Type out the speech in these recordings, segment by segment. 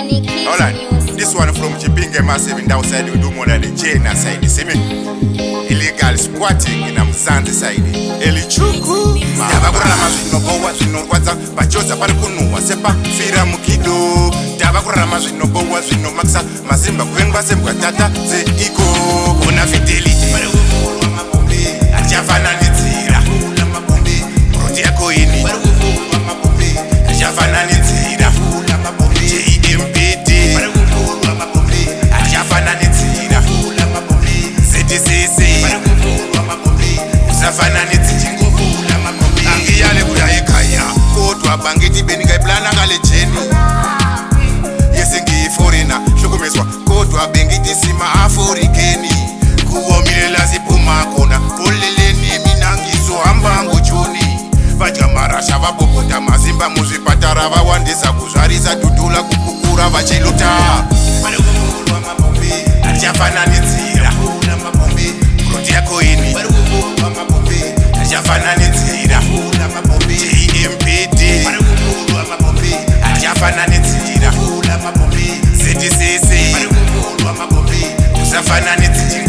Alright, this one from Chipinge Massive in outside we do more than the China side. See me? Illegal squatting in Mzanzi side. Elichuku. Tabakura mazino bowa zino kwaza bachoza pali kunuwa sepa fira mukido. Tabakura mazino bowa zino maksa mazimba kwengwa sembwa tata ze iko. Una fidelity. Ajafana nitira. Proti yako ini. Ajafana nitira. JMPD. Ajafana nitira. ZDCC. Usafana nitira. Angiyale kuya ekhaya. Kodwa bangiti benika iplana ngale jeni. Yesingi foreigner. Shokumeswa. Kodwa bengiti sima Afrikeni. Kuwomile ziphuma khona oleleni mina ngizohamba ngojoni vajamarasha vabobota mazimba muzvipatara vawandisa kuzvarisa dudula kukukura vachiluta achafananidzira proti yako ini achafananidzira JMPD achafananidzira ZDCC usafananidzira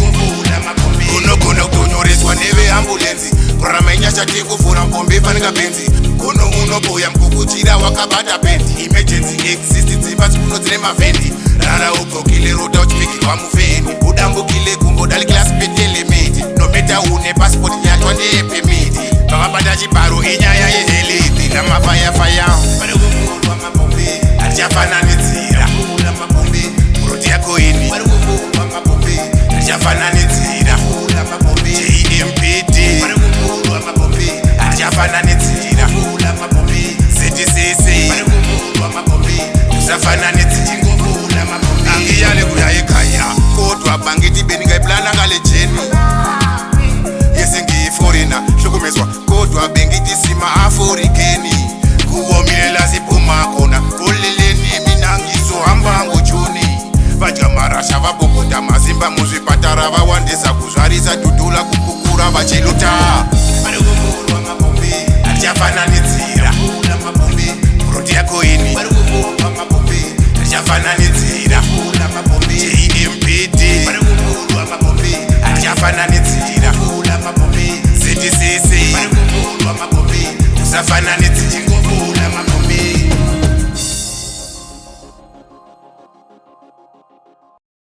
kunogona kutonyoreswa neveambulenzi kurarama inyashati kuvhura mbombe fanika benzi kuno unoboya mkukuchira wakabata pendi emergency exist dzimba dzikuno dzine mavhendi rara ugokile rota uchipikirwa muvheni udambukile kungodalikila spetelemiti nometa une passport nyatwa ndeyepemiti vakabata chibharo inyaya yeheliti namafayafaya achafananidzira proti yako ini achafananidzira JMPD achafananidzira ZDCC usafananidzira angiyale kuya ekhaya kodwa bangiti benika iplana ngale jeni yesingi foreigner shokumeswa kodwa bengiti sima Afrikeni kuwomile ziphuma khona oleleni mina ngizohamba ngojoni vajamarasha vabobota mazimba muzvipatara vawandisa kuzvarisa dudula kukukura vachiluta achafananidzira proti yako ini achafananidzira JMPD achafananidzira